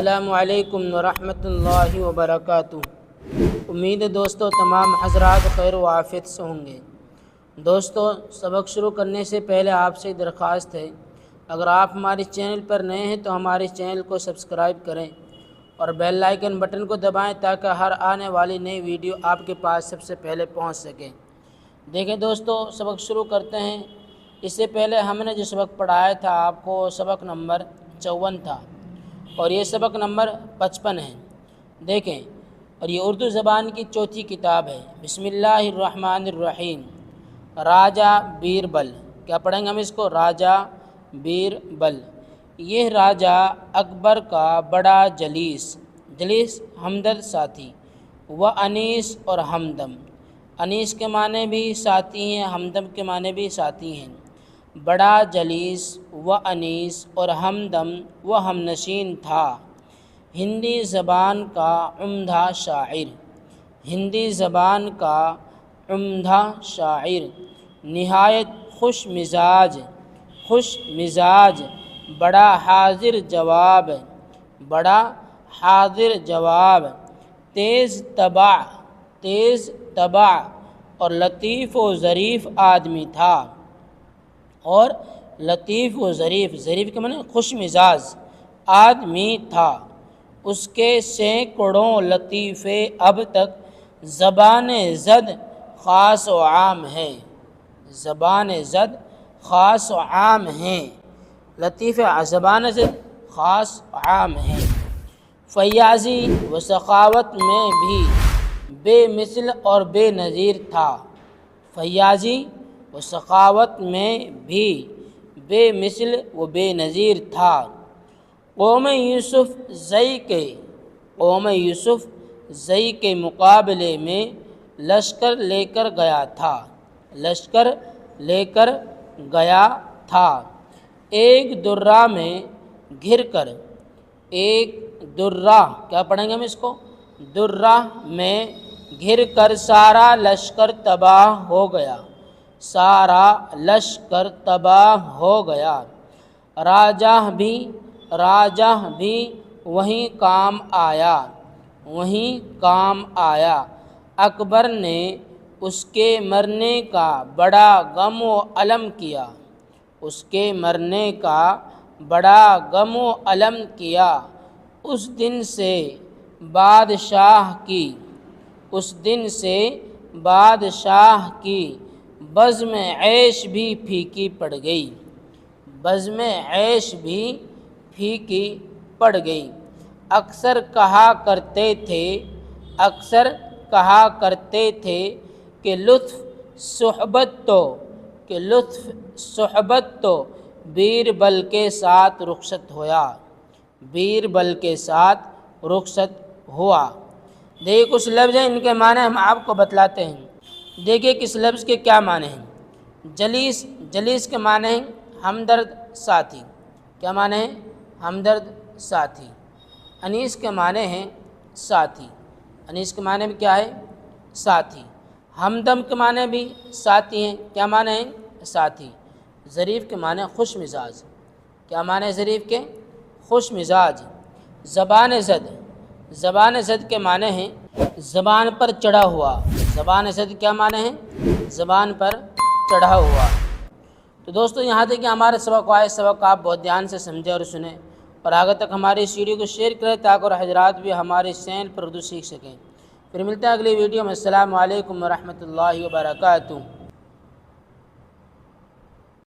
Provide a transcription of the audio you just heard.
السلام علیکم ورحمۃ اللہ وبرکاتہ۔ امید ہے دوستو تمام حضرات خیر و عافیت سے ہوں گے۔ دوستو سبق شروع کرنے سے پہلے آپ سے درخواست ہے، اگر آپ ہمارے چینل پر نئے ہیں تو ہمارے چینل کو سبسکرائب کریں اور بیل آئیکن بٹن کو دبائیں تاکہ ہر آنے والی نئی ویڈیو آپ کے پاس سب سے پہلے پہنچ سکے۔ دیکھیں دوستو سبق شروع کرتے ہیں۔ اس سے پہلے ہم نے جو سبق پڑھایا تھا آپ کو سبق نمبر 54 تھا اور یہ سبق نمبر 55 ہے۔ دیکھیں، اور یہ اردو زبان کی چوتھی کتاب ہے۔ بسم اللہ الرحمن الرحیم۔ راجہ بیربل، کیا پڑھیں گے ہم اس کو؟ راجہ بیربل۔ یہ راجہ اکبر کا بڑا جلیس ہمدرد ساتھی و انیس اور ہمدم۔ انیس کے معنی بھی ساتھی ہیں، ہمدم کے معنی بھی ساتھی ہیں۔ بڑا جلیس و انیس اور ہمدم و ہمنشین تھا۔ ہندی زبان کا عمدہ شاعر، ہندی زبان کا عمدہ شاعر، نہایت خوش مزاج، بڑا حاضر جواب، تیز طبع اور لطیف و ظریف آدمی تھا۔ اور لطیف و ظریف کے معنی خوش مزاج آدمی تھا۔ اس کے سینکڑوں لطیفے اب تک زبان زد خاص و عام ہیں، لطیفے زبان زد خاص و عام ہیں۔ فیاضی و سخاوت میں بھی بے مثل اور بے نظیر تھا۔ فیاضی و سخاوت میں بھی بے مثل و بے نظیر تھا۔ قوم یوسف زئی کے مقابلے میں لشکر لے کر گیا تھا۔ ایک درہ میں گھر کر، کیا پڑھیں گے ہم اس کو؟ درہ میں گھر کر سارا لشکر تباہ ہو گیا۔ راجہ بھی وہیں کام آیا۔ اکبر نے اس کے مرنے کا بڑا غم و علم کیا۔ اس دن سے بادشاہ کی بزم عیش بھی پھیکی پڑ گئی۔ اکثر کہا کرتے تھے کہ لطف صحبت تو بیربل کے ساتھ رخصت ہوا۔ دیکھیے کچھ لفظ ہیں، ان کے معنی ہم آپ کو بتلاتے ہیں۔ دیکھیے کس لفظ کے کیا معنی ہیں۔ جلیس کے معنی ہیں ہمدرد ساتھی، کیا معنی ہے؟ ہمدرد ساتھی۔ انیس کے معنی ہیں ساتھی، انیس کے معنی بھی کیا ہے؟ ساتھی۔ ہمدم کے معنی بھی ساتھی ہیں، کیا معنی ہیں؟ ساتھی۔ ظریف کے معنی خوش مزاج، کیا معنی ہے ظریف کے؟ خوش مزاج۔ زبان زد کے معنی ہیں زبان پر چڑھا ہوا۔ زبان زد کیا معنی ہے؟ زبان پر چڑھا ہوا۔ تو دوستو یہاں تک کہ ہمارے سبق آپ بہت دھیان سے سمجھیں اور سنیں، اور آگے تک ہماری اس ویڈیو کو شیئر کریں تاکہ اور حضرات بھی ہمارے چینل پر اردو سیکھ سکیں۔ پھر ملتے ہیں اگلی ویڈیو میں۔ السلام علیکم ورحمۃ اللہ وبرکاتہ۔